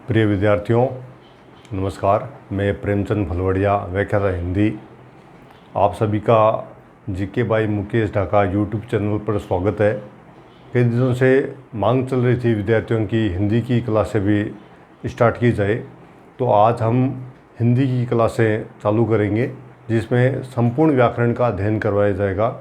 प्रिय विद्यार्थियों, नमस्कार। मैं प्रेमचंद भलवड़िया, व्याख्याता हिंदी। आप सभी का GK by Mukesh Dhaka YouTube channel पर स्वागत है। कई दिनों से मांग चल रही थी विद्यार्थियों की हिंदी की क्लासें भी स्टार्ट की जाए, तो आज हम हिंदी की क्लासें चालू करेंगे जिसमें संपूर्ण व्याकरण का अध्ययन करवाया जाएगा।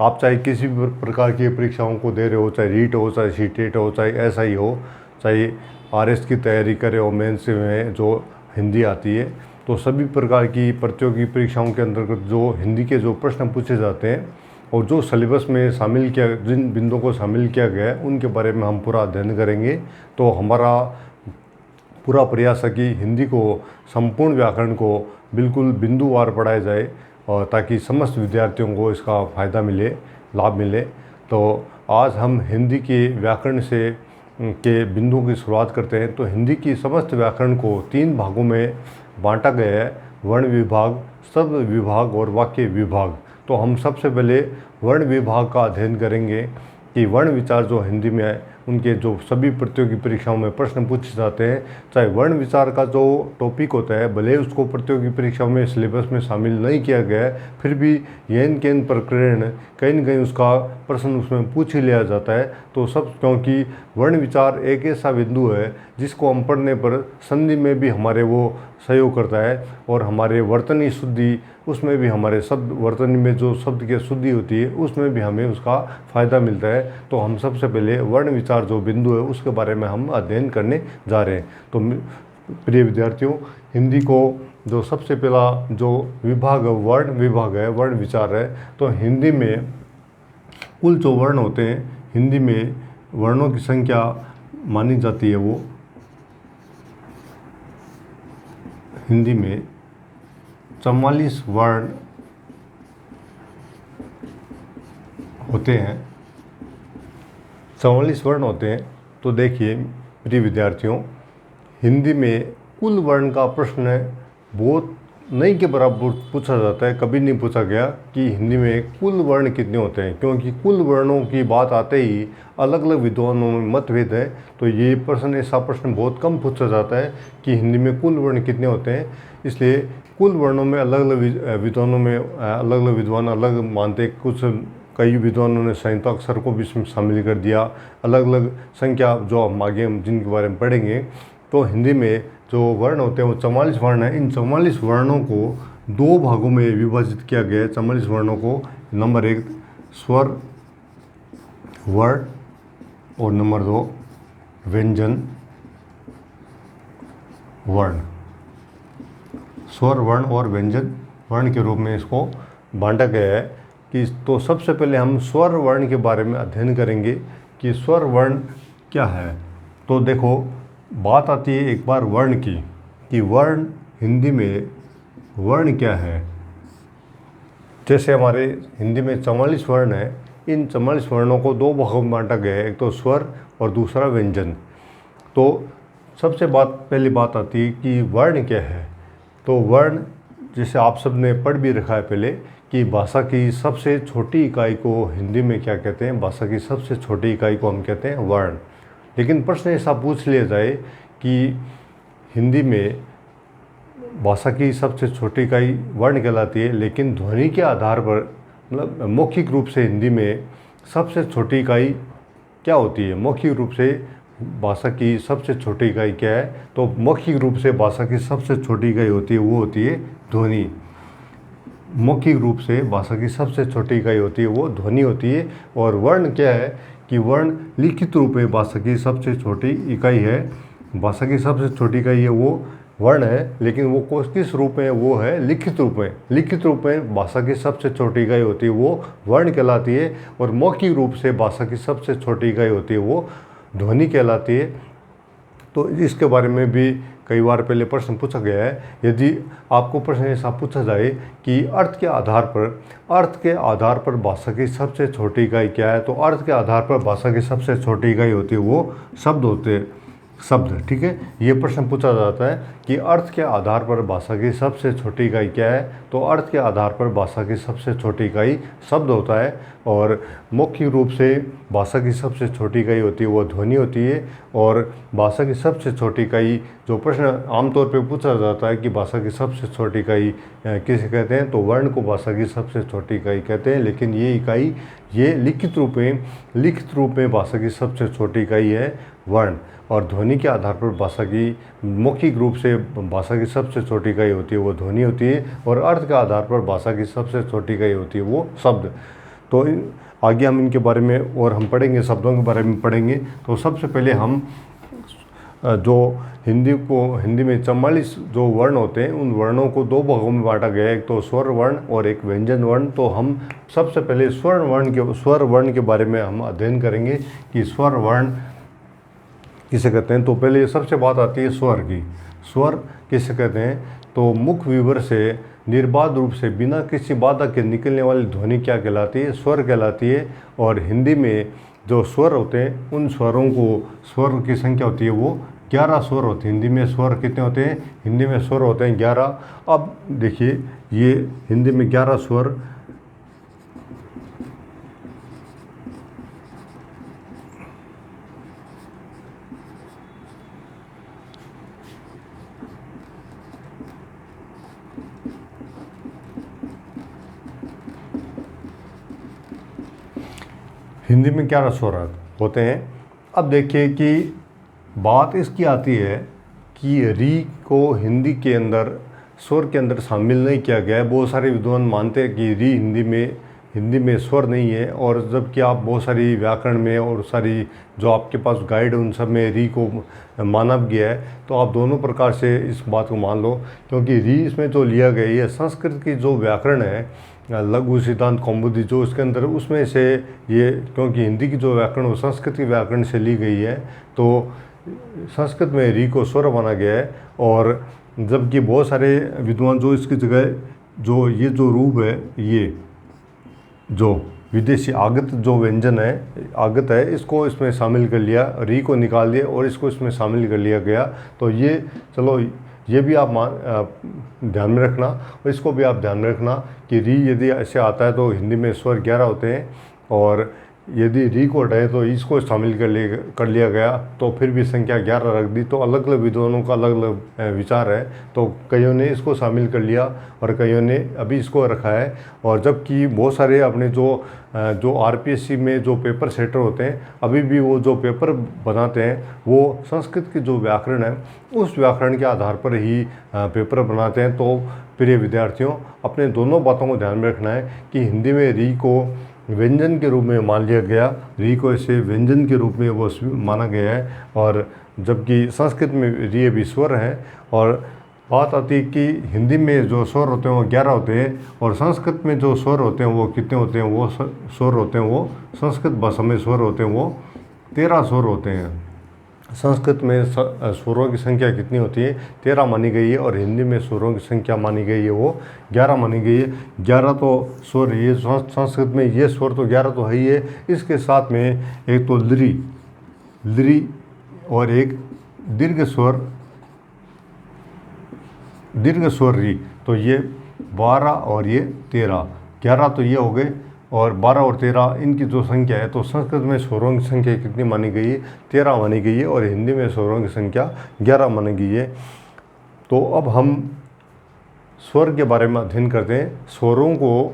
आप चाहे किसी भी प्रकार की परीक्षाओं को दे रहे हो, चाहे रीट हो, चाहे सीटेट हो, चाहे एसआई हो, चाहे आरएस की तैयारी करें और मेंस में जो हिंदी आती है, तो सभी प्रकार की प्रतियोगी परीक्षाओं के अंतर्गत जो हिंदी के जो प्रश्न पूछे जाते हैं और जो सिलेबस में शामिल किया, जिन बिंदुओं को शामिल किया गया है, उनके बारे में हम पूरा अध्ययन करेंगे। तो हमारा पूरा प्रयास है कि हिंदी को, संपूर्ण व्याकरण को बिल्कुल बिंदुवार पढ़ाया जाए और ताकि समस्त विद्यार्थियों को इसका फ़ायदा मिले, लाभ मिले। तो आज हम हिंदी के व्याकरण से के बिंदुओं की शुरुआत करते हैं। तो हिंदी की समस्त व्याकरण को 3 भागों में बांटा गया है: वर्ण विभाग, शब्द विभाग और वाक्य विभाग। तो हम सबसे पहले वर्ण विभाग का अध्ययन करेंगे कि वर्ण विचार जो हिंदी में है, उनके जो सभी प्रतियोगी परीक्षाओं में प्रश्न पूछे जाते हैं, चाहे वर्ण विचार का जो टॉपिक होता है, भले उसको प्रतियोगी परीक्षाओं में सिलेबस में शामिल नहीं किया गया है, फिर भी येन केन प्रकरण कहीं न कहीं उसका प्रश्न उसमें पूछ ही लिया जाता है। तो सब क्योंकि वर्ण विचार एक ऐसा बिंदु है जिसको हम पढ़ने पर संधि में भी हमारे वो सहयोग करता है और हमारे वर्तनी शुद्धि, उसमें भी हमारे शब्द वर्तनी में जो शब्द की शुद्धि होती है, उसमें भी हमें उसका फ़ायदा मिलता है। तो हम सबसे पहले वर्ण विचार जो बिंदु है उसके बारे में हम अध्ययन करने जा रहे हैं। तो प्रिय विद्यार्थियों, हिंदी को जो सबसे पहला जो विभाग वर्ण विभाग है, वर्ण विचार है, तो हिंदी में कुल जो वर्ण होते हैं, हिंदी में वर्णों की संख्या मानी जाती है, वो हिंदी में 44 वर्ण होते हैं। 44 वर्ण होते हैं। तो देखिए प्रिय विद्यार्थियों, हिंदी में कुल वर्ण का प्रश्न बहुत नहीं के बराबर पूछा जाता है। कभी नहीं पूछा गया कि हिंदी में कुल वर्ण कितने होते हैं, क्योंकि कुल वर्णों की बात आते ही अलग अलग विद्वानों में मतभेद है। तो ये प्रश्न, ऐसा प्रश्न बहुत कम पूछा जाता है कि हिंदी में कुल वर्ण कितने होते हैं। इसलिए कुल वर्णों में अलग अलग विद्वानों में अलग अलग विद्वान अलग मानते। कुछ कई विद्वानों ने संयुक्त अक्षर को भी इसमें शामिल कर दिया। अलग अलग संख्या जो हम आगे जिनके बारे में पढ़ेंगे। तो हिंदी में जो वर्ण होते हैं वो 44 वर्ण हैं। इन 44 वर्णों को 2 भागों में विभाजित किया गया है। 44 वर्णों को नंबर 1 स्वर वर्ण और नंबर 2 व्यंजन वर्ण। स्वर वर्ण और व्यंजन वर्ण के रूप में इसको बांटा गया है। कि तो सबसे पहले हम स्वर वर्ण के बारे में अध्ययन करेंगे कि स्वर वर्ण क्या है। तो देखो, बात आती है एक बार वर्ण की, कि वर्ण हिंदी में वर्ण क्या है। जैसे हमारे हिंदी में 44 वर्ण है, इन 44 वर्णों को 2 भागों में बांटा गया है, एक तो स्वर और दूसरा व्यंजन। तो सबसे पहली बात आती है कि वर्ण क्या है। तो वर्ण, जैसे आप सब ने पढ़ भी रखा है पहले, कि भाषा की सबसे छोटी इकाई को हिंदी में क्या कहते हैं। भाषा की सबसे छोटी इकाई को हम कहते हैं वर्ण। लेकिन प्रश्न ऐसा पूछ लिया जाए कि हिंदी में भाषा की सबसे छोटी इकाई वर्ण कहलाती है, लेकिन ध्वनि के आधार पर, मतलब मौखिक रूप से हिंदी में सबसे छोटी इकाई क्या होती है। मौखिक रूप से भाषा की सबसे छोटी इकाई क्या है। तो मौखिक रूप से भाषा की सबसे छोटी इकाई होती है, वो होती है ध्वनि। मौखिक रूप से भाषा की सबसे छोटी इकाई होती है, वो ध्वनि होती है। और वर्ण क्या है कि वर्ण लिखित रूप में भाषा की सबसे छोटी इकाई है। भाषा की सबसे छोटी इकाई है वो वर्ण है, लेकिन वो किस रूप में, वो है लिखित रूप में। लिखित रूप में भाषा की सबसे छोटी इकाई होती है, वो वर्ण कहलाती है। और मौखिक रूप से भाषा की सबसे छोटी इकाई होती है, वो ध्वनि कहलाती है। तो इसके बारे में भी कई बार पहले प्रश्न पूछा गया है। यदि आपको प्रश्न ऐसा पूछा जाए कि अर्थ के आधार पर भाषा की सबसे छोटी इकाई क्या है, तो अर्थ के आधार पर भाषा की सबसे छोटी इकाई होती है, वो शब्द होते हैं। शब्द। ठीक है, ये प्रश्न पूछा जाता है कि अर्थ के आधार पर भाषा की सबसे छोटी इकाई क्या है। तो अर्थ के आधार पर भाषा की सबसे छोटी इकाई शब्द होता है, और मौखिक रूप से भाषा की सबसे छोटी इकाई होती है वो ध्वनि होती है। और भाषा की सबसे छोटी इकाई, जो प्रश्न आमतौर पे पूछा जाता है कि भाषा की सबसे छोटी इकाई किसे कहते हैं, तो वर्ण को भाषा की सबसे छोटी इकाई कहते हैं। लेकिन ये इकाई, ये लिखित रूप में भाषा की सबसे छोटी इकाई है वर्ण। और ध्वनि के आधार पर भाषा की, मौखिक रूप से भाषा की सबसे छोटी इकाई होती है वो ध्वनि होती है, और अर्थ के आधार पर भाषा की सबसे छोटी इकाई होती है वो शब्द। तो आगे हम इनके बारे में और हम पढ़ेंगे, शब्दों के बारे में पढ़ेंगे। तो सबसे पहले हम जो हिंदी में 44 जो वर्ण होते हैं, उन वर्णों को दो भागों में बांटा गया है, एक तो स्वर वर्ण और एक व्यंजन वर्ण। तो हम सबसे पहले स्वर वर्ण के बारे में हम अध्ययन करेंगे कि स्वर वर्ण किसे कहते हैं। तो पहले सबसे बात आती है स्वर की। स्वर किसे कहते हैं, तो मुख विवर से निर्बाध रूप से बिना किसी बाधा के निकलने वाली ध्वनि क्या कहलाती है, स्वर कहलाती है। और हिंदी में जो स्वर होते हैं, उन स्वरों को, स्वर की संख्या होती है वो 11 स्वर होते हैं। हिंदी में स्वर कितने होते हैं, हिंदी में स्वर होते हैं 11। अब देखिए, ये हिंदी में 11 स्वर, हिंदी में 11 स्वर होते हैं। अब देखिए कि बात इसकी आती है कि री को हिंदी के अंदर, स्वर के अंदर शामिल नहीं किया गया है। बहुत सारे विद्वान मानते हैं कि री हिंदी में स्वर नहीं है, और जबकि आप बहुत सारी व्याकरण में और सारी जो आपके पास गाइड है उन सब में री को माना गया है। तो आप दोनों प्रकार से इस बात को मान लो, क्योंकि री इसमें जो लिया गया है संस्कृत की जो व्याकरण है, लघु सिद्धांत कौमुदी जो इसके अंदर, उसमें से ये, क्योंकि हिंदी की जो व्याकरण वो संस्कृत की व्याकरण से ली गई है, तो संस्कृत में री को स्वर माना गया है। और जबकि बहुत सारे विद्वान जो इसकी जगह जो ये जो रूप है, ये जो विदेशी आगत जो व्यंजन है, आगत है, इसको इसमें शामिल कर लिया, री को निकाल दिया और इसको इसमें शामिल कर लिया गया। तो ये, चलो ये भी आप ध्यान में रखना, और इसको भी आप ध्यान में रखना कि री यदि ऐसे आता है तो हिंदी में स्वर 11 होते हैं, और यदि री को हटाए तो इसको शामिल कर लिया गया तो फिर भी संख्या 11 रख दी। तो अलग अलग विद्वानों का अलग अलग विचार है। तो कईयों ने इसको शामिल कर लिया और कईयों ने अभी इसको रखा है। और जबकि बहुत सारे अपने जो आरपीएससी में जो पेपर सेटर होते हैं, अभी भी वो जो पेपर बनाते हैं वो संस्कृत की जो व्याकरण है उस व्याकरण के आधार पर ही पेपर बनाते हैं। तो प्रिय विद्यार्थियों, अपने दोनों बातों को ध्यान में रखना है कि हिंदी में री को व्यंजन के रूप में मान लिया गया, री को ऐसे व्यंजन के रूप में वो माना गया है, और जबकि संस्कृत में री भी स्वर है। और बात आती है कि हिंदी में जो स्वर होते हैं वो 11 होते हैं, और संस्कृत में जो स्वर होते हैं वो कितने होते हैं, वो स्वर होते हैं, वो संस्कृत भाषा में स्वर होते हैं वो 13 स्वर होते हैं। संस्कृत में स्वरों की संख्या कितनी होती है, 13 मानी गई है, और हिंदी में स्वरों की संख्या मानी गई है वो 11 मानी गई है। 11 तो स्वर, ये संस्कृत में ये स्वर तो 11 तो है ही है। इसके साथ में एक तो लृ और एक दीर्घ स्वर री, तो ये 12 और ये 13, 11 तो ये हो गए, और 12 और 13 इनकी जो संख्या है, तो संस्कृत में स्वरों की संख्या कितनी मानी गई है, 13 मानी गई है, और हिंदी में स्वरों की संख्या 11 मानी गई है। तो अब हम स्वर के बारे में अध्ययन करते हैं। स्वरों को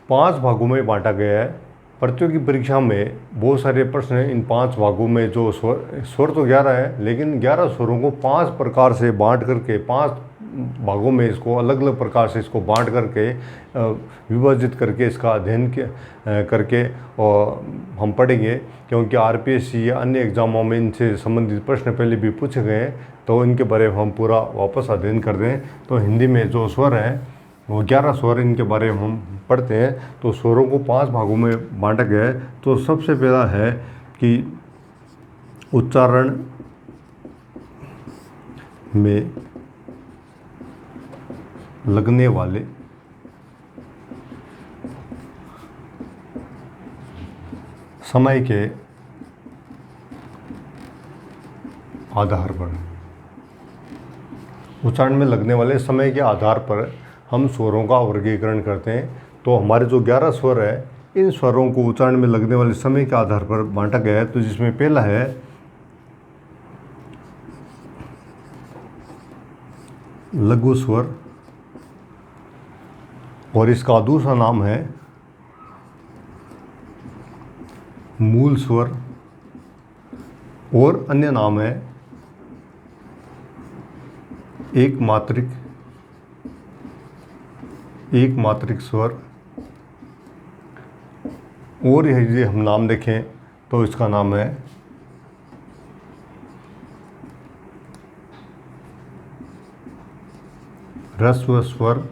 5 भागों में बांटा गया है। प्रतियोगी परीक्षा में बहुत सारे प्रश्न हैं इन 5 भागों में। जो स्वर तो 11 है, लेकिन 11 स्वरों को 5 प्रकार से बांट करके, 5 भागों में इसको अलग अलग प्रकार से इसको बांट करके, विभाजित करके इसका अध्ययन करके और हम पढ़ेंगे। क्योंकि आरपीएससी या अन्य एग्जामों में इनसे संबंधित प्रश्न पहले भी पूछे गए हैं, तो इनके बारे में हम पूरा वापस अध्ययन कर दें। तो हिंदी में जो स्वर हैं वो 11 स्वर, इनके बारे में हम पढ़ते हैं। तो स्वरों को 5 भागों में बांटा गया है। तो सबसे पहला है कि उच्चारण में लगने वाले समय के आधार पर, उच्चारण में लगने वाले समय के आधार पर हम स्वरों का वर्गीकरण करते हैं। तो हमारे जो 11 स्वर है, इन स्वरों को उच्चारण में लगने वाले समय के आधार पर बांटा गया है। तो जिसमें पहला है लघु स्वर, और इसका दूसरा नाम है मूल स्वर, और अन्य नाम है एक मात्रिक स्वर। और यदि हम नाम देखें तो इसका नाम है ह्रस्व स्वर,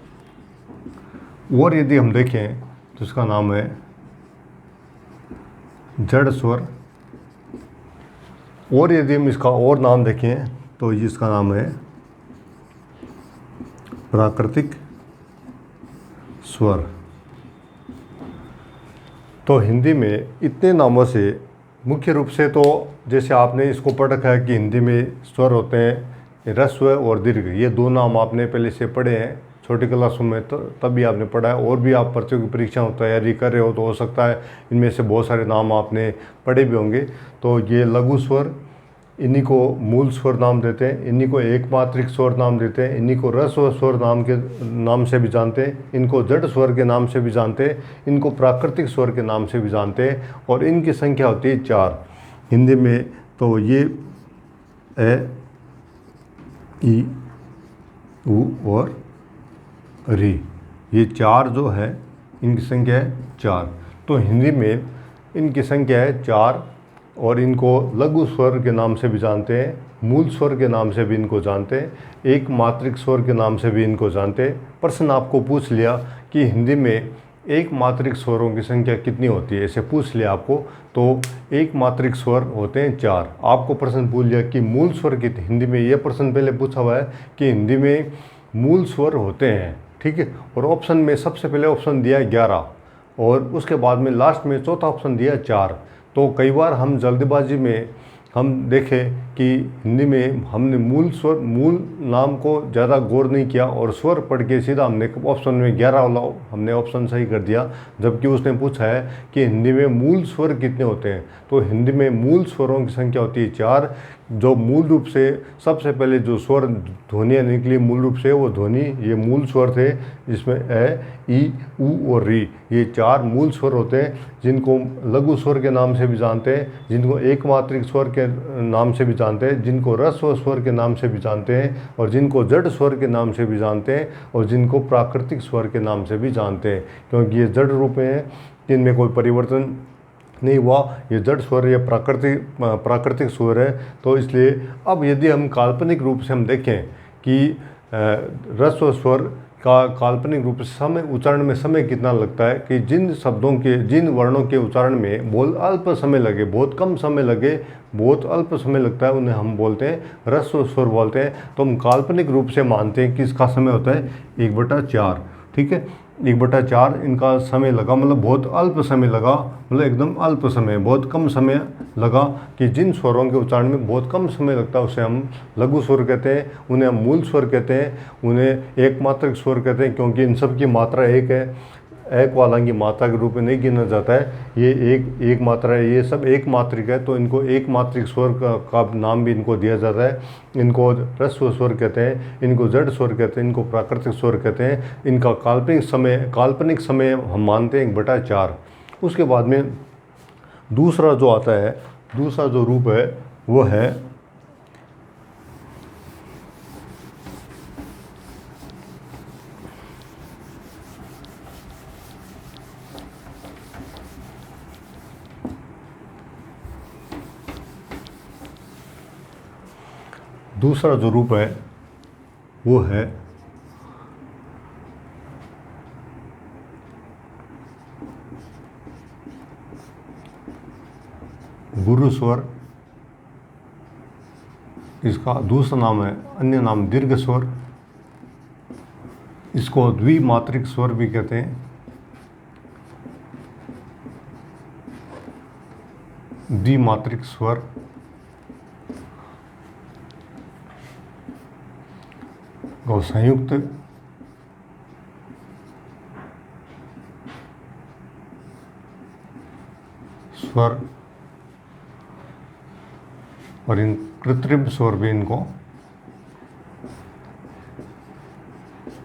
और यदि हम देखें तो इसका नाम है जड़ स्वर, और यदि हम इसका और नाम देखें तो इसका नाम है प्राकृतिक स्वर। तो हिंदी में इतने नामों से मुख्य रूप से, तो जैसे आपने इसको पढ़ रखा है कि हिंदी में स्वर होते हैं ह्रस्व और दीर्घ, ये दो नाम आपने पहले से पढ़े हैं छोटी क्लासों में, तो तभी आपने पढ़ा है। और भी आप प्रतियोगी परीक्षाओं की तैयारी कर रहे हो तो हो सकता है इनमें से बहुत सारे नाम आपने पढ़े भी होंगे। तो ये लघु स्वर, इन्हीं को मूल स्वर नाम देते हैं, इन्हीं को एक मात्रिक स्वर नाम देते हैं, इन्हीं को ह्रस्व स्वर नाम से भी जानते हैं, इनको जड़ स्वर के नाम से भी जानते हैं, इनको प्राकृतिक स्वर के नाम से भी जानते हैं। और इनकी संख्या होती है 4 हिंदी में। तो ये ए, ई, उ और री, ये 4 जो है इनकी संख्या है 4। तो हिंदी में इनकी संख्या है 4, और इनको लघु स्वर के नाम से भी जानते हैं, मूल स्वर के नाम से भी इनको जानते हैं, एक मात्रिक स्वर के नाम से भी इनको जानते हैं। प्रश्न आपको पूछ लिया कि हिंदी में एक मात्रिक स्वरों की संख्या कितनी होती है, ऐसे पूछ लिया आपको, तो एक मात्रिक स्वर होते हैं 4। आपको प्रश्न पूछ लिया कि मूल स्वर कितने, हिंदी में ये प्रश्न पहले पूछा हुआ है कि हिंदी में मूल स्वर होते हैं, ठीक है। और ऑप्शन में सबसे पहले ऑप्शन दिया है 11, और उसके बाद में लास्ट में चौथा ऑप्शन दिया है 4। तो कई बार हम जल्दबाजी में हम देखें कि हिंदी में हमने मूल नाम को ज़्यादा गौर नहीं किया, और स्वर पढ़ के सीधा हमने ऑप्शन में 11 वाला हमने ऑप्शन सही कर दिया, जबकि उसने पूछा है कि हिंदी में मूल स्वर कितने होते हैं। तो हिंदी में मूल स्वरों की संख्या होती है 4। जो मूल रूप से सबसे पहले जो स्वर ध्वनियाँ निकली मूल रूप से, वो ध्वनि ये मूल स्वर थे, जिसमें ए, ई, उ और री, ये 4 मूल स्वर होते हैं, जिनको लघु स्वर के नाम से भी जानते हैं, जिनको एक मात्रिक स्वर के नाम से भी जानते हैं, जिनको ह्रस्व स्वर के नाम से भी जानते हैं, और जिनको जड़ स्वर के नाम से भी जानते हैं, और जिनको प्राकृतिक स्वर के नाम से भी जानते हैं। क्योंकि ये जड़ रूप में हैं, इनमें कोई परिवर्तन नहीं हुआ, ये जड़ स्वर या प्राकृतिक स्वर है। तो इसलिए अब यदि हम काल्पनिक रूप से हम देखें कि ह्रस्व स्वर का काल्पनिक रूप से समय उच्चारण में समय कितना लगता है, कि जिन शब्दों के, जिन वर्णों के उच्चारण में बहुत अल्प समय लगे, बहुत कम समय लगे, बहुत अल्प समय लगता है, उन्हें हम बोलते हैं ह्रस्व स्वर बोलते हैं। तो हम काल्पनिक रूप से मानते हैं कि इसका समय होता है 1/4, ठीक है। 1/4 इनका समय लगा, मतलब बहुत अल्प समय लगा, मतलब एकदम अल्प समय, बहुत कम समय लगा, कि जिन स्वरों के उच्चारण में बहुत कम समय लगता है उसे हम लघु स्वर कहते हैं, उन्हें हम मूल स्वर कहते हैं, उन्हें एक मात्रिक स्वर कहते हैं, क्योंकि इन सब की मात्रा एक है। एक वाला की मात्रा के रूप में नहीं गिना जाता है, ये एक मात्रा है, ये सब एक मात्रिक है। तो इनको एक मात्रिक स्वर का नाम भी इनको दिया जाता है। इनको ह्रस्व स्वर कहते हैं, इनको जड़ स्वर कहते हैं, इनको प्राकृतिक स्वर कहते हैं। इनका काल्पनिक समय हम मानते हैं 1/4। उसके बाद में दूसरा जो आता है, दूसरा जो रूप है वो है वो है गुरु स्वर। इसका दूसरा नाम है, अन्य नाम दीर्घ स्वर। इसको द्विमात्रिक स्वर भी कहते हैं। द्विमात्रिक स्वर, को संयुक्त स्वर और इन कृत्रिम स्वर भी इनको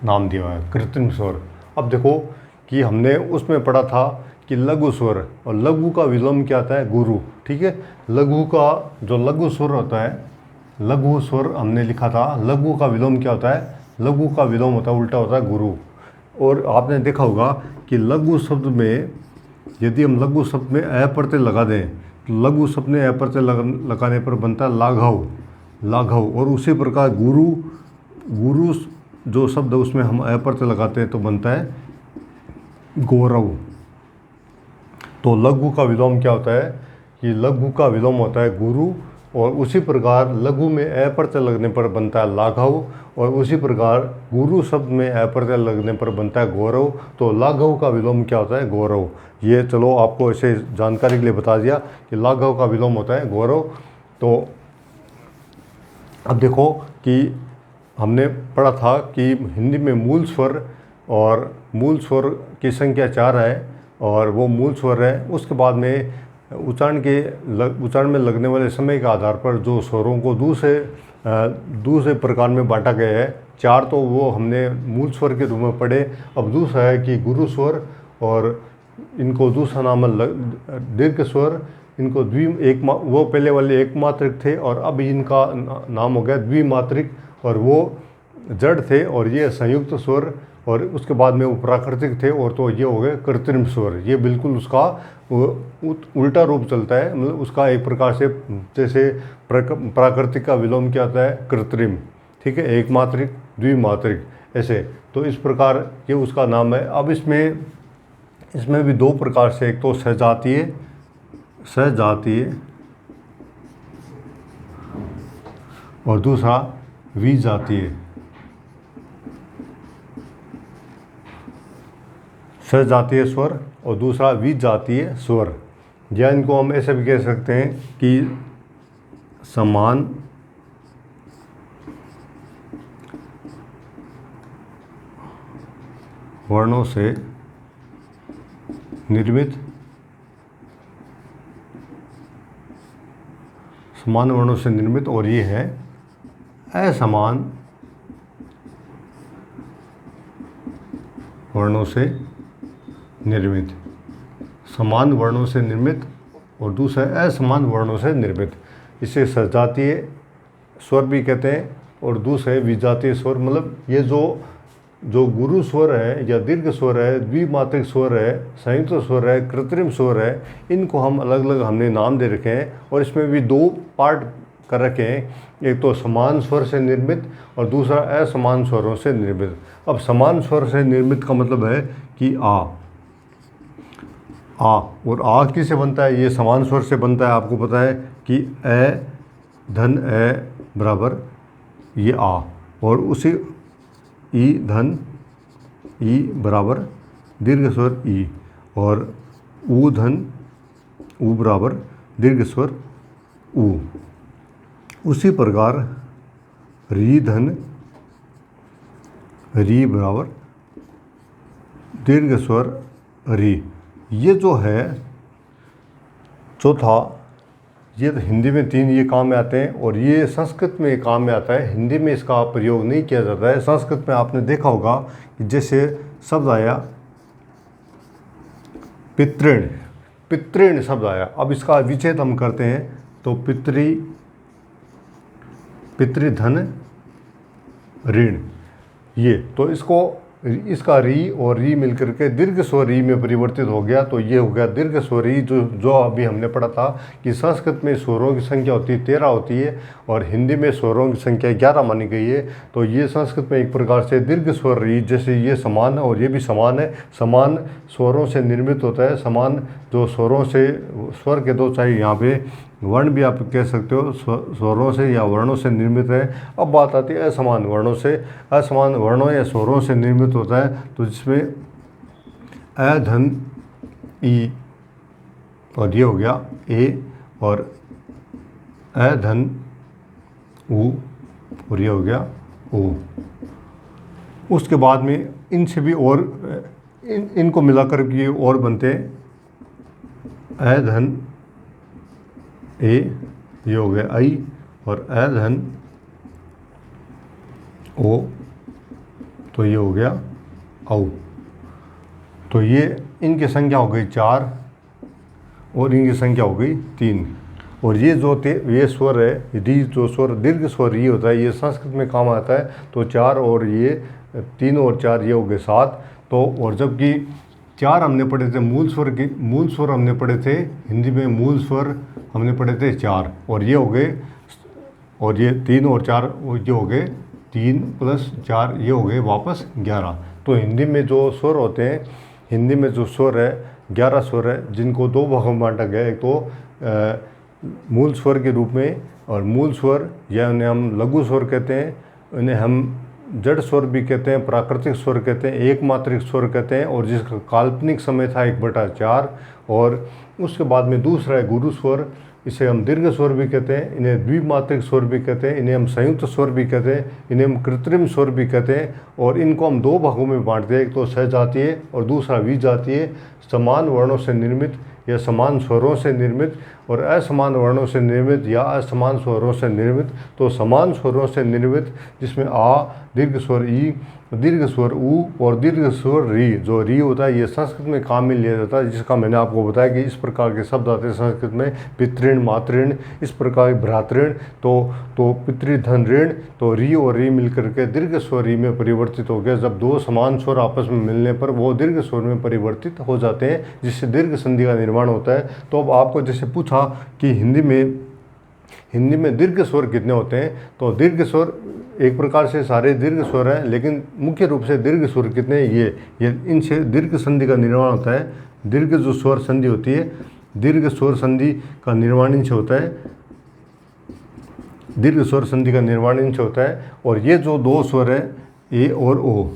नाम दिया हुआ है, कृत्रिम स्वर। अब देखो कि हमने उसमें पढ़ा था कि लघु स्वर, और लघु का विलोम क्या आता है, गुरु। ठीक है, लघु का जो लघु स्वर होता है, लघु स्वर हमने लिखा था, लघु का विलोम क्या होता है, लघु का विलोम होता है, उल्टा होता है गुरु। और आपने देखा होगा कि लघु शब्द में यदि हम लघु शब्द में अ प्रत्यय लगा दें तो लघु शब्द में अ प्रत्यय लगाने पर बनता है लाघव, लाघव। और उसी प्रकार गुरु, गुरु जो शब्द है उसमें हम अ प्रत्यय लगाते हैं तो बनता है गौरव। तो लघु का विलोम क्या होता है कि लघु का विलोम होता है गुरु, और उसी प्रकार लघु में अ प्रत्यय लगने पर बनता है लाघव, और उसी प्रकार गुरु शब्द में अ प्रत्यय लगने पर बनता है गौरव। तो लाघव का विलोम क्या होता है, गौरव। ये चलो आपको ऐसे जानकारी के लिए बता दिया कि लाघव का विलोम होता है गौरव। तो अब देखो कि हमने पढ़ा था कि हिंदी में मूल स्वर, और मूल स्वर की संख्या 4 है, और वो मूल स्वर है। उसके बाद में उच्चारण में लगने वाले समय के आधार पर जो स्वरों को दूसरे प्रकार में बांटा गया है। 4 तो वो हमने मूल स्वर के रूप में पढ़े। अब दूसरा है कि गुरु स्वर, और इनको दूसरा नाम है दीर्घ स्वर। इनको वो पहले वाले एक मात्रिक थे, और अब इनका नाम हो गया द्विमात्रिक, और वो जड़ थे, और ये संयुक्त स्वर, और उसके बाद में वो प्राकृतिक थे, और तो ये हो गए कृत्रिम स्वर। ये बिल्कुल उसका उल्टा रूप चलता है, मतलब उसका एक प्रकार से जैसे प्राकृतिक का विलोम क्या होता है, कृत्रिम। ठीक है, एक मात्रिक, द्विमात्रिक, ऐसे। तो इस प्रकार ये उसका नाम है। अब इसमें भी 2 प्रकार से, एक तो सजातीय और दूसरा विजातीय। सजातीय स्वर और दूसरा विजातीय स्वर, या इनको हम ऐसे भी कह सकते हैं कि समान वर्णों से निर्मित, समान वर्णों से निर्मित, और ये है असमान वर्णों से निर्मित। समान वर्णों से निर्मित और दूसरा असमान वर्णों से निर्मित। इसे सजातीय स्वर भी कहते हैं, और दूसरे विजातीय स्वर। मतलब ये जो गुरु स्वर है, या दीर्घ स्वर है, द्विमात्रिक स्वर है, संयुक्त स्वर है, कृत्रिम स्वर है, इनको हम अलग अलग हमने नाम दे रखे हैं। और इसमें भी 2 पार्ट कर रखे हैं, एक तो समान स्वर से निर्मित और दूसरा असमान स्वरों से निर्मित। अब समान स्वर से निर्मित का मतलब है कि आ, और आ किससे बनता है, ये समान स्वर से बनता है। आपको पता है कि अ धन अ बराबर ये आ, और उसी ई धन ई बराबर दीर्घ स्वर ई, और ऊ धन ऊ बराबर दीर्घ स्वर ऊ। उसी प्रकार री धन री बराबर दीर्घ स्वर री। ये जो है चौथा, ये तो हिंदी में 3 ये काम में आते हैं, और ये संस्कृत में काम में आता है। हिंदी में इसका प्रयोग नहीं किया जाता है। संस्कृत में आपने देखा होगा कि जैसे शब्द आया पितृण, पितृण शब्द आया। अब इसका विच्छेद हम करते हैं तो पितृधन ऋण, ये तो इसका री और री मिलकर के दीर्घ स्वर री में परिवर्तित हो गया। तो ये हो गया दीर्घ स्वर री, जो अभी हमने पढ़ा था कि संस्कृत में स्वरों की संख्या होती है 13 होती है, और हिंदी में स्वरों की संख्या 11 मानी गई है। तो ये संस्कृत में एक प्रकार से दीर्घ स्वर री, जैसे ये समान है और ये भी समान है, समान स्वरों से निर्मित होता है। समान जो स्वरों से, स्वर के 2 चाहे यहाँ पे वर्ण भी आप कह सकते हो, स्वरों से या वर्णों से निर्मित है। अब बात आती है असमान वर्णों से। असमान वर्णों या स्वरों से निर्मित होता है, तो जिसमें अ धन ई, और ये हो गया ए, और अ धन उ, और ये हो गया ओ। उसके बाद में इनसे भी और इनको मिलाकर के और बनते हैं ए धन ए, ये हो गया आई, और ए धन ओ, तो ये हो गया औ। तो ये इनकी संख्या हो गई 4 और इनकी संख्या हो गई 3। और ये जो ये स्वर है री, जो स्वर दीर्घ स्वर ये होता है, ये संस्कृत में काम आता है। तो 4 और ये 3 और 4 ये हो गए 7। तो और जबकि 4 हमने पढ़े थे मूल स्वर हमने पढ़े थे हिंदी में, मूल स्वर हमने पढ़े थे 4, और ये हो गए, और ये 3 और 4 ये हो गए 3 + 4 ये हो गए वापस 11। तो हिंदी में जो स्वर होते हैं, हिंदी में जो स्वर है 11 स्वर है, जिनको 2 भागों में बांटा गया है। एक तो मूल स्वर के रूप में, और मूल स्वर या उन्हें हम लघु स्वर कहते हैं, उन्हें हम जड़ स्वर भी कहते हैं, प्राकृतिक स्वर कहते हैं, एकमात्रिक स्वर कहते हैं, और जिसका काल्पनिक समय था 1/4। और उसके बाद में दूसरा है गुरु स्वर, इसे हम दीर्घ स्वर भी कहते हैं, इन्हें द्विमात्रिक स्वर भी कहते हैं, इन्हें हम संयुक्त स्वर भी कहते हैं, इन्हें हम कृत्रिम स्वर भी कहते हैं। और इनको हम 2 भागों में बांटते हैं, एक तो सहजातीय और दूसरा विजातीय। समान वर्णों से निर्मित या समान स्वरों से निर्मित, और असमान वर्णों से निर्मित या असमान स्वरों से निर्मित। तो समान स्वरों से निर्मित जिसमें आ, दीर्घ स्वर ई, दीर्घ स्वर ऊ और दीर्घ स्वर री। जो री होता है ये संस्कृत में काम में लिया जाता है, जिसका मैंने आपको बताया कि इस प्रकार के शब्द आते हैं संस्कृत में, पितृण, मातृण, इस प्रकार भ्रातृण। तो पितृधन ऋण, तो री और री मिलकर के दीर्घ स्वर री में परिवर्तित हो गया। जब 2 समान स्वर आपस में मिलने पर वो दीर्घ स्वर में परिवर्तित हो जाते हैं, जिससे दीर्घ संधि का निर्माण होता है। तो अब आपको जैसे पूछा कि हिंदी में दीर्घ स्वर कितने होते हैं, तो दीर्घ स्वर एक प्रकार से सारे दीर्घ स्वर हैं, लेकिन मुख्य रूप से दीर्घ स्वर कितने हैं, ये इनसे दीर्घ संधि का निर्माण होता है। दीर्घ जो स्वर संधि होती है, दीर्घ स्वर संधि का निर्माण इनसे होता है, दीर्घ स्वर संधि का निर्माण इनसे होता है। और ये जो 2 स्वर है ए और ओ,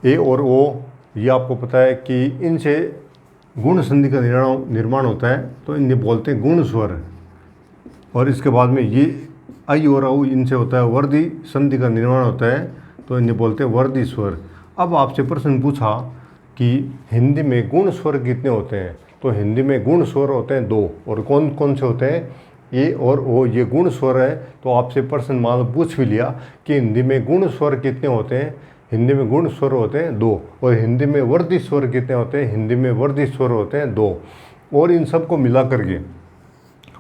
ए और ओ, ये आपको पता है कि इनसे गुण संधि का निर्माण होता है, तो इन्हें बोलते हैं गुण स्वर। और इसके बाद में ये आई और औ, इनसे होता है वर्धी संधि का निर्माण होता है, तो इन्हें बोलते हैं वर्धी स्वर। अब आपसे प्रश्न पूछा कि हिंदी में गुण स्वर कितने होते हैं, तो हिंदी में गुण स्वर होते हैं 2, और कौन कौन से होते हैं, ए और ओ, ये गुण स्वर है। तो आपसे प्रश्न मान पूछ भी लिया कि हिंदी में गुण स्वर कितने होते हैं, हिंदी में गुण स्वर होते हैं 2, और हिंदी में वर्धी स्वर कितने होते हैं, हिंदी में वर्धी स्वर होते हैं 2। और इन सबको मिला करके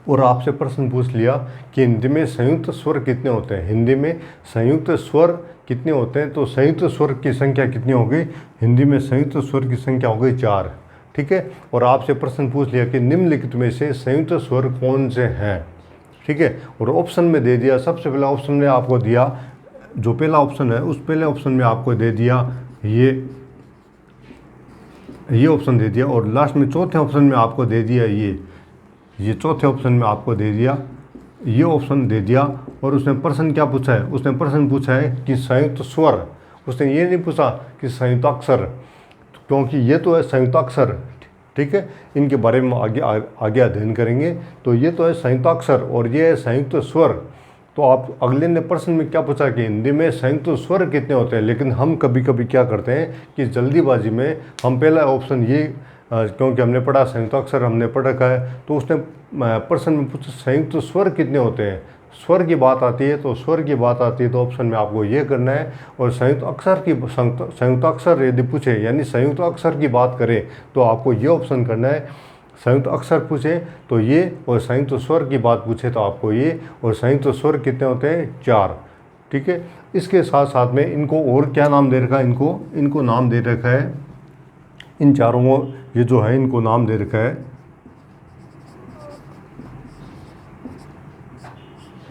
और आपसे प्रश्न पूछ लिया कि हिंदी में संयुक्त स्वर कितने होते हैं, हिंदी में संयुक्त स्वर कितने होते हैं, तो संयुक्त स्वर की संख्या कितनी हो गई, हिंदी में संयुक्त स्वर की संख्या हो गई 4। ठीक है। और आपसे प्रश्न पूछ लिया कि निम्नलिखित में से संयुक्त स्वर कौन से हैं। ठीक है। और ऑप्शन में दे दिया, सबसे पहला ऑप्शन में आपको दिया, जो पहला ऑप्शन है उस पहले ऑप्शन में आपको दे दिया ये ऑप्शन दे दिया, और लास्ट में चौथे ऑप्शन में आपको दे दिया ये चौथे ऑप्शन में आपको दे दिया ये ऑप्शन दे दिया। और उसने प्रश्न क्या पूछा है, उसने प्रश्न पूछा है कि संयुक्त स्वर, उसने ये नहीं पूछा कि संयुक्ताक्षर, क्योंकि ये तो है संयुक्ताक्षर। ठीक है, इनके बारे में आगे अध्ययन करेंगे। तो ये तो है संयुक्ताक्षर और ये है संयुक्त स्वर। तो आप अगले ने प्रश्न में क्या पूछा कि हिंदी में संयुक्त स्वर कितने होते हैं, लेकिन हम कभी कभी क्या करते हैं कि जल्दीबाजी में हम पहला ऑप्शन ये, क्योंकि हमने पढ़ा संयुक्ताक्षर हमने पढ़ रखा है, तो उसने प्रश्न में पूछा संयुक्त स्वर कितने होते हैं, स्वर की बात आती है तो स्वर की बात आती है तो ऑप्शन में आपको ये करना है। और संयुक्त अक्षर यदि पूछे यानी संयुक्त अक्षर की बात करें तो आपको ये ऑप्शन करना है। संयुक्त अक्षर पूछे तो ये, और संयुक्त स्वर की बात पूछे तो आपको ये। और संयुक्त स्वर कितने होते हैं, 4। ठीक है। इसके साथ साथ में इनको और क्या नाम दे रखा है, इनको नाम दे रखा है, इन चारों को ये जो है इनको नाम दे रखा है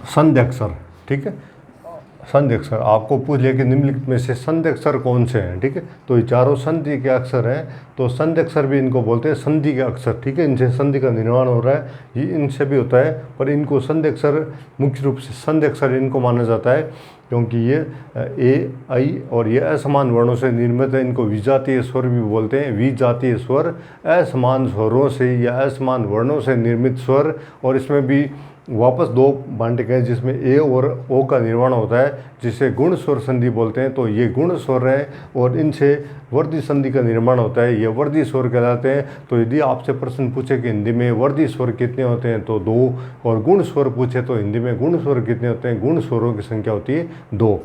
संधि अक्षर। ठीक है, संधि अक्षर आपको पूछ लिया कि निम्नलिखित में से संधि अक्षर कौन से हैं। ठीक है, तो ये चारों संधि के अक्षर हैं, तो संधि अक्षर भी इनको बोलते हैं संधि के अक्षर। ठीक है, इनसे संधि का निर्माण हो रहा है, ये इनसे भी होता है, पर इनको संधि अक्षर मुख्य रूप से संधि अक्षर इनको माना जाता है, क्योंकि ये ए, आई और ये असमान वर्णों से निर्मित है। इनको विजातीय स्वर भी बोलते हैं। विजातीय स्वर असमान स्वरों से या असमान वर्णों से निर्मित स्वर, और इसमें भी वापस दो बांटे गए जिसमें ए और ओ का निर्माण होता है, जिसे गुण स्वर संधि बोलते हैं। तो ये गुण स्वर है और इनसे वर्धी संधि का निर्माण होता है, ये वर्धी स्वर कहलाते हैं। तो यदि आपसे प्रश्न पूछे कि हिंदी में वर्धी स्वर कितने होते हैं तो 2, और गुण स्वर पूछे तो हिंदी में गुण स्वर कितने होते हैं, गुण स्वरों की संख्या होती है 2।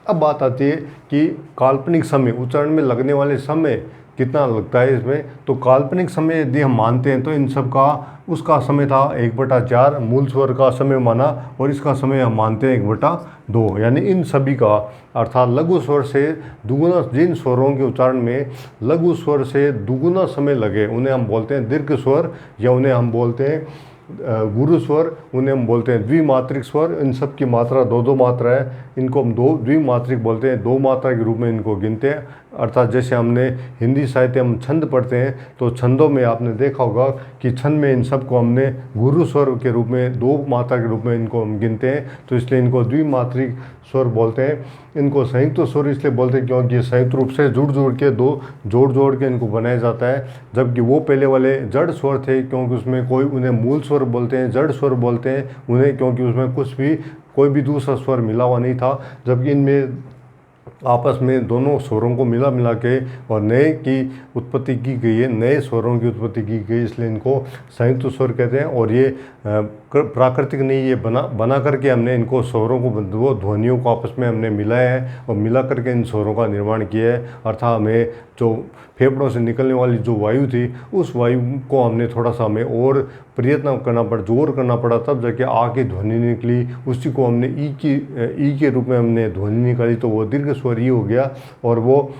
अब बात आती है कि काल्पनिक समय, उच्चारण में लगने वाले समय कितना लगता है इसमें। तो काल्पनिक समय यदि हम मानते हैं तो इन सब का उसका समय था 1/4 मूल स्वर का समय माना, और इसका समय हम मानते हैं 1/2। यानी इन सभी का अर्थात लघु स्वर से दुगुना, जिन स्वरों के उच्चारण में लघु स्वर से दुगुना समय लगे उन्हें हम बोलते हैं दीर्घ स्वर, या उन्हें हम बोलते हैं गुरु स्वर, उन्हें हम बोलते हैं द्विमात्रिक स्वर। इन सब की मात्रा 2-2 मात्रा है, इनको हम द्विमात्रिक बोलते हैं, 2 मात्रा के रूप में इनको गिनते हैं। अर्थात जैसे हमने हिंदी साहित्य हम छंद पढ़ते हैं तो छंदों में आपने देखा होगा कि छंद में इन सब को हमने गुरु स्वर के रूप में 2 मात्रा के रूप में इनको हम गिनते हैं, तो इसलिए इनको द्विमात्रिक स्वर बोलते हैं। इनको संयुक्त स्वर इसलिए बोलते हैं क्योंकि संयुक्त रूप से जुड़ के जोड़ के इनको बनाया जाता है। जबकि वो पहले वाले जड़ स्वर थे, क्योंकि उसमें उन्हें मूल स्वर बोलते हैं, जड़ स्वर बोलते हैं उन्हें, क्योंकि उसमें कोई भी दूसरा स्वर मिला हुआ नहीं था। जबकि इनमें आपस में दोनों स्वरों को मिला के और नए की उत्पत्ति की गई है, नए स्वरों की उत्पत्ति की गई, इसलिए इनको संयुक्त स्वर कहते हैं। और ये प्राकृतिक नहीं, ये बना करके हमने इनको स्वरों को, वो ध्वनियों को आपस में हमने मिलाया है और मिला करके इन स्वरों का निर्माण किया है। अर्थात हमें जो फेफड़ों से निकलने वाली जो वायु थी, उस वायु को हमने थोड़ा सा हमें और प्रयत्न करना पड़ा, जोर करना पड़ा, तब जाके आ की ध्वनि निकली। उसी को हमने ई के रूप में हमने ध्वनि निकाली, तो वो दीर्घ स्वर ई हो गया। और वो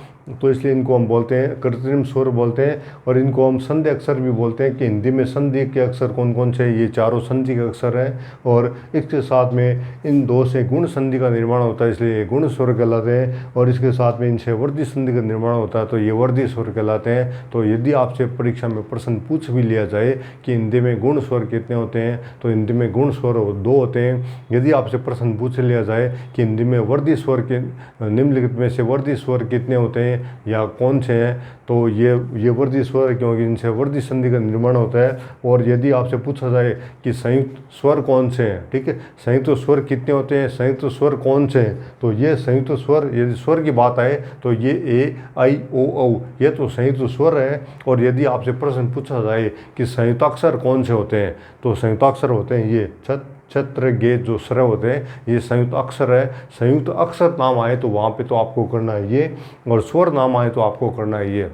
तो इसलिए इनको हम बोलते हैं कृत्रिम स्वर बोलते हैं। और इनको हम संधि अक्षर भी बोलते हैं कि हिंदी में संधि के अक्षर कौन कौन से, ये चारों संधि के अक्षर हैं। और इसके साथ में इन 2 से गुण संधि का निर्माण होता है, इसलिए ये गुण स्वर कहलाते हैं। और इसके साथ में इनसे वर्धी संधि का निर्माण होता है, तो ये वर्धी स्वर कहलाते हैं। तो यदि आपसे परीक्षा में प्रश्न पूछ भी लिया जाए कि हिंदी में गुण स्वर कितने होते हैं, तो हिंदी में गुण स्वर 2 होते हैं। यदि आपसे प्रश्न पूछ लिया जाए कि हिंदी में वर्धी स्वर के निम्नलिखित में से वर्धी स्वर कितने होते हैं या कौन से हैं, तो ये वर्धी स्वर है, क्योंकि इनसे वर्धी संधि का निर्माण होता है। और यदि आपसे पूछा जाए कि संयुक्त स्वर कौन से हैं, ठीक है, संयुक्त स्वर कितने होते हैं, संयुक्त स्वर कौन से हैं, तो ये संयुक्त स्वर, यदि स्वर की बात आए तो ये ए आई ओ औ, ये तो संयुक्त स्वर है। और यदि आपसे प्रश्न पूछा जाए कि संयुक्ताक्षर कौन से होते हैं, तो संयुक्ताक्षर होते हैं ये छत्र गे जो स्वर होते हैं, ये संयुक्त अक्षर है। संयुक्त अक्षर नाम आए तो वहाँ पे तो आपको करना है ये, और स्वर नाम आए तो आपको करना है ये।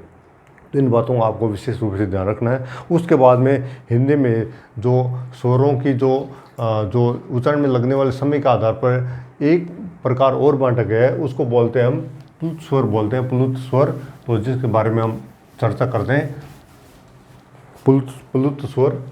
तो इन बातों को आपको विशेष रूप से ध्यान रखना है। उसके बाद में हिंदी में जो स्वरों की जो उच्चारण में लगने वाले समय के आधार पर एक प्रकार और बांटा गया है, उसको बोलते हैं हम प्लुत स्वर बोलते हैं, प्लुत स्वर। तो जिसके बारे में हम चर्चा करते हैं, प्लुत स्वर।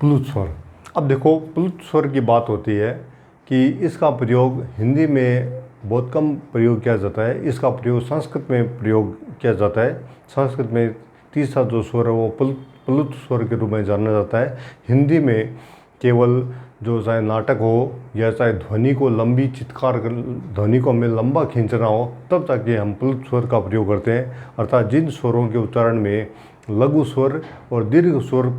प्लुत स्वर। अब देखो, प्लुत स्वर की बात होती है कि इसका प्रयोग हिंदी में बहुत कम प्रयोग किया जाता है, इसका प्रयोग संस्कृत में प्रयोग किया जाता है। संस्कृत में तीसरा जो स्वर है वो प्लुत स्वर के रूप में जाना जाता है। हिंदी में केवल जो चाहे नाटक हो या चाहे ध्वनि को लंबी ध्वनि को हमें लंबा खींचना हो, तब जाके हम प्लुत स्वर का प्रयोग करते हैं। अर्थात जिन स्वरों के उच्चारण में लघु स्वर और दीर्घ स्वर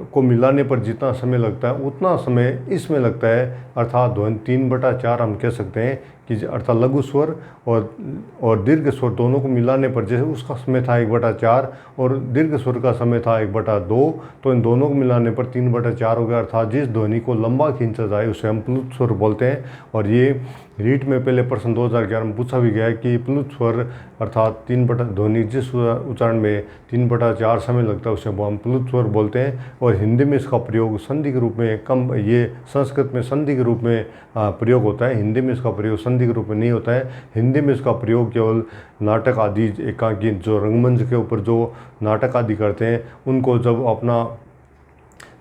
को मिलाने पर जितना समय लगता है उतना समय इसमें लगता है। अर्थात ध्वनि 3/4 हम कह सकते हैं कि अर्थात लघु स्वर और दीर्घ स्वर दोनों को मिलाने पर, जैसे उसका समय था 1/4 और दीर्घ स्वर का समय था 1/2, तो इन दोनों को मिलाने पर 3/4 हो गया। अर्थात जिस ध्वनि को लंबा खींचा जाए उसे हम प्लुत स्वर बोलते हैं। और ये रीट में पहले प्रश्न 2011 में पूछा भी गया है कि प्लुत स्वर अर्थात ध्वनि जिस उच्चारण में 3/4 समय लगता है उसे हम प्लुत स्वर बोलते हैं। और हिंदी में इसका प्रयोग संधि के रूप में ये संस्कृत में संधि के रूप में प्रयोग होता है, हिंदी में इसका प्रयोग संधि संधि के रूप में नहीं होता है। हिंदी में इसका प्रयोग केवल नाटक आदि एकांकी जो रंगमंच के ऊपर जो नाटक आदि करते हैं उनको जब अपना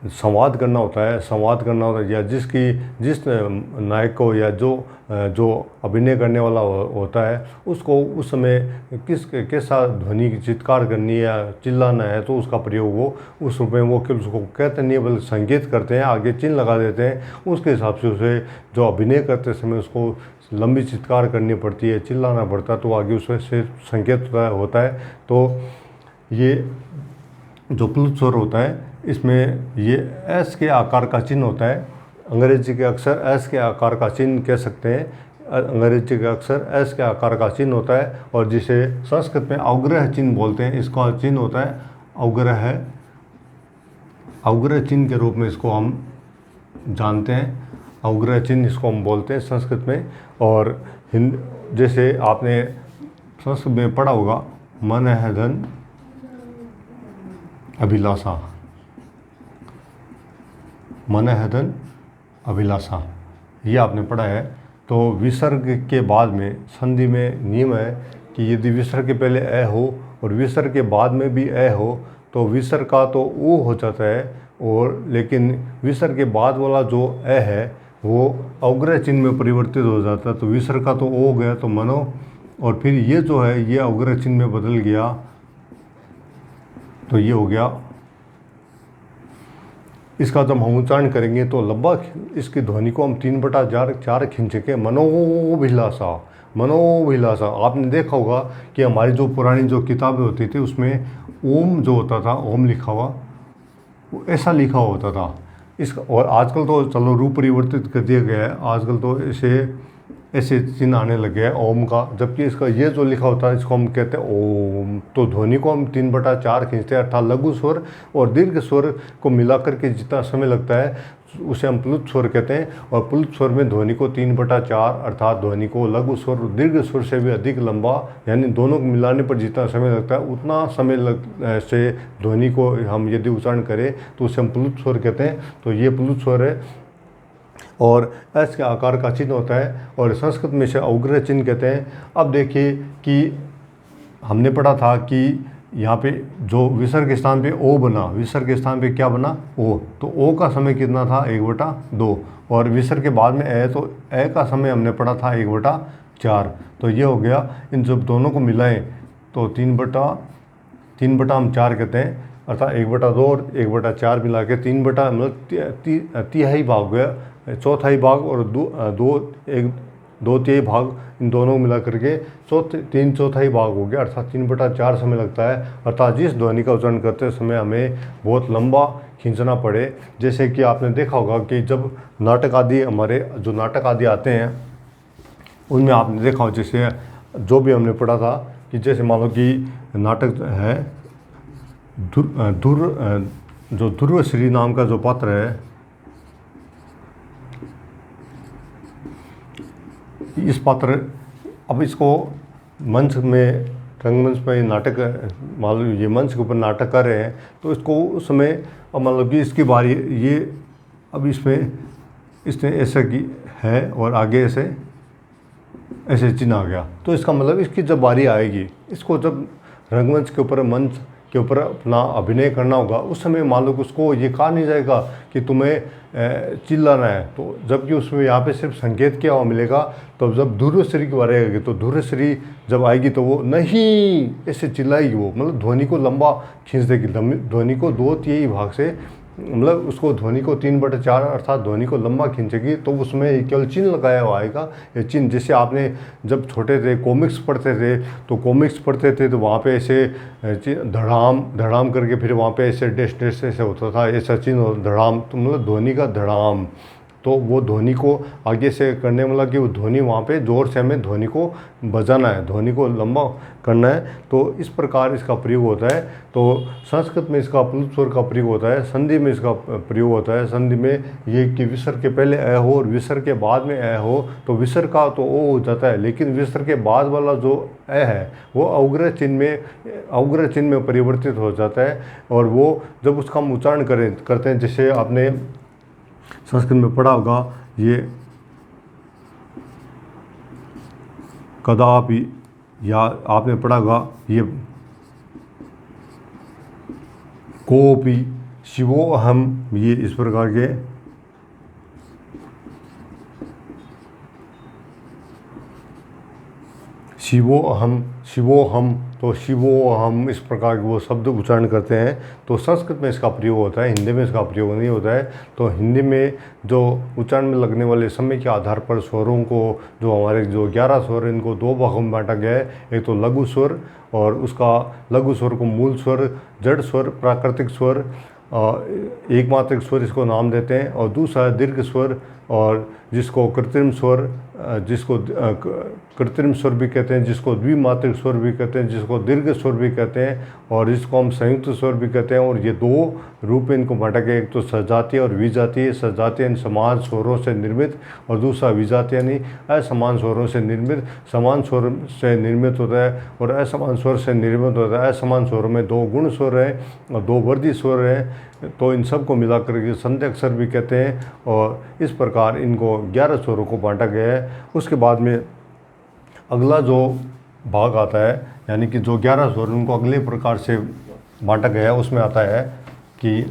संवाद करना होता है या जिस नायक को या जो अभिनय करने वाला होता है उसको उस समय कैसा ध्वनि की चित्कार करनी है या चिल्लाना है, तो उसका प्रयोग वो उस रूप में वो उसको कहते नहीं बल्कि संकेत करते हैं, आगे चिन्ह लगा देते हैं। उसके हिसाब से उसे जो अभिनय करते समय उसको लंबी चित्कार करनी पड़ती है, चिल्लाना पड़ता है, तो आगे उससे संकेत होता है। तो ये जो प्लुत स्वर होता है इसमें ये एस के आकार का चिन्ह होता है। अंग्रेजी के अक्षर एस के आकार का चिन्ह कह सकते हैं, अंग्रेजी के अक्षर एस के आकार का चिन्ह होता है, और जिसे संस्कृत में अवग्रह चिन्ह बोलते हैं। इसका चिन्ह होता है अवग्रह, अवग्रह चिन्ह के रूप में इसको हम जानते हैं, अवग्रह चिन्ह इसको हम बोलते हैं संस्कृत में। और जैसे आपने संस्कृत में पढ़ा होगा मन है धन अभिलाषा, मन है धन अभिलाषा, ये आपने पढ़ा है। तो विसर्ग के बाद में संधि में नियम है कि यदि विसर्ग के पहले ए हो और विसर्ग के बाद में भी ए हो तो विसर्ग का तो ओ हो जाता है, और लेकिन विसर्ग के बाद वाला जो ए है वो अवग्रह चिन्ह में परिवर्तित हो जाता है। तो विसर्ग का तो ओ हो गया तो मनो, और फिर ये जो है ये अवग्रह चिन्ह में बदल गया तो ये हो गया। इसका जब हम उच्चारण करेंगे तो लंबा इसकी ध्वनि को हम 3/4 खींच के मनोभिलाषा, मनोभिलाषा। आपने देखा होगा कि हमारी जो पुरानी जो किताबें होती थी उसमें ओम जो होता था, ओम लिखा हुआ, वो ऐसा लिखा होता था। इसका और आजकल तो चलो रूप परिवर्तित कर दिया गया है, आजकल तो ऐसे चिन्ह आने लगे हैं ओम का, जबकि इसका ये जो लिखा होता है इसको हम कहते हैं ओम। तो ध्वनि को हम 3/4 खींचते हैं, अर्थात लघु स्वर और दीर्घ स्वर को मिलाकर के जितना समय लगता है उसे हम प्लुत स्वर कहते हैं। और प्लुत स्वर में ध्वनि को 3/4 अर्थात ध्वनि को लघु स्वर और दीर्घ स्वर से भी अधिक लंबा, यानी दोनों को मिलाने पर जितना समय लगता है उतना समय से ध्वनि को हम यदि उच्चारण करें तो उसे हम प्लुत स्वर कहते हैं। तो ये प्लुत स्वर है और एस के आकार का चिन्ह होता है, और संस्कृत में इसे अवग्रह चिन्ह कहते हैं। अब देखिए कि हमने पढ़ा था कि यहाँ पे जो विसर्ग के स्थान पे ओ बना, विसर्ग के स्थान पे क्या बना ओ, तो ओ का समय कितना था 1/2, और विसर्ग के बाद में ए, तो ए का समय हमने पढ़ा था 1/4। तो ये हो गया। इन जब दोनों को मिलाएं तो 3/4 हम 4 कहते हैं, अर्थात 1/2 और 1/4 मिला के 3 मतलब तिहाई भाग हो गया, चौथाई भाग और 2/3 भाग, इन दोनों को मिला करके 3/4 भाग हो गया, अर्थात 3/4 समय लगता है। अर्थात जिस ध्वनि का उच्चारण करते समय हमें बहुत लंबा खींचना पड़े। जैसे कि आपने देखा होगा कि जब नाटक आदि हमारे जो नाटक आदि आते हैं उनमें आपने देखा हो, जैसे जो भी हमने पढ़ा था कि जैसे मान लो कि नाटक है जो ध्रुवश्री नाम का जो पात्र है, इस पात्र, अब इसको मंच में रंगमंच पर नाटक मान लो ये मंच के ऊपर नाटक कर रहे हैं, तो इसको उस समय अब मान लो कि इसकी बारी ये, अब इसने ऐसा की है और आगे ऐसे चिन्ह आ गया, तो इसका मतलब इसकी जब बारी आएगी, इसको जब रंगमंच के ऊपर मंच के ऊपर अपना अभिनय करना होगा, उस समय मान लो कि उसको ये कहा नहीं जाएगा कि तुम्हें चिल्लाना है, तो जबकि उसमें यहाँ पे सिर्फ संकेत क्या हुआ मिलेगा। तो जब ध्रुवश्री की बारी आएगी तो ध्रुवश्री जब आएगी तो वो नहीं ऐसे चिल्लाएगी, वो मतलब ध्वनि को लंबा खींच देगी, ध्वनि को 2/3 भाग से, मतलब उसको ध्वनि को 3/4 अर्थात ध्वनि को लंबा खींचेगी। तो उसमें केवल चिन्ह लगाया हुआ आएगा, ये चिन्ह। जैसे आपने जब छोटे थे कॉमिक्स पढ़ते थे, तो कॉमिक्स पढ़ते थे तो वहाँ पे ऐसे धड़ाम करके फिर वहाँ पे ऐसे डैश डैश ऐसे होता था, ऐसा चिन्ह धड़ाम, तो मतलब ध्वनि का धड़ाम। तो वो ध्वनि को आगे से करने वाला कि वो ध्वनि वहाँ पे ज़ोर से हमें ध्वनि को बजाना है, ध्वनि को लंबा करना है, तो इस प्रकार इसका प्रयोग होता है। तो संस्कृत में इसका प्लुत स्वर का प्रयोग होता है, संधि में इसका प्रयोग होता है। संधि में ये कि विसर्ग के पहले ए हो और विसर्ग के बाद में ए हो, तो विसर्ग का तो ओ हो जाता है, लेकिन विसर्ग के बाद वाला जो ए है वो अवग्रह चिन्ह में परिवर्तित हो जाता है। और वो जब उसका हम उच्चारण करते हैं, जैसे आपने संस्कृत में पढ़ा होगा, ये कदापि, या आपने पढ़ा होगा ये कोपि, शिवोहम, ये इस प्रकार के शिवोहम, शिवोहम, तो शिवोहम इस प्रकार के वो शब्द उच्चारण करते हैं। तो संस्कृत में इसका प्रयोग होता है, हिंदी में इसका प्रयोग नहीं होता है। तो हिंदी में जो उच्चारण में लगने वाले समय के आधार पर स्वरों को, जो हमारे जो 11 स्वर, इनको दो भागों में बांटा गया है। एक तो लघु स्वर, और उसका लघु स्वर को मूल स्वर, जड़ स्वर, प्राकृतिक स्वर, एक मात्रिक स्वर इसको नाम देते हैं। और दूसरा दीर्घ स्वर, और जिसको कृत्रिम स्वर, जिसको कृत्रिम स्वर भी कहते हैं, जिसको द्विमात्रिक स्वर भी कहते हैं, जिसको दीर्घ स्वर भी कहते हैं, और जिसको हम संयुक्त स्वर भी कहते हैं। और ये दो रूप इनको बांटा गया, एक तो सजातीय और विजातीय। सजातीय यानी समान स्वरों से निर्मित, और दूसरा विजातीय यानी असमान स्वरों से निर्मित। समान स्वर से निर्मित होता है और असमान स्वर से निर्मित होता है। असमान स्वरों में 2 गुण स्वर हैं और 2 वर्धी स्वर हैं, तो इन सब को मिलाकर के संध्या अक्षर भी कहते हैं। और इस प्रकार इनको 11 स्वरों को बांटा गया है। उसके बाद में अगला जो भाग आता है, यानी कि जो 11 स्वर उनको अगले प्रकार से बांटा गया है, उसमें आता है कि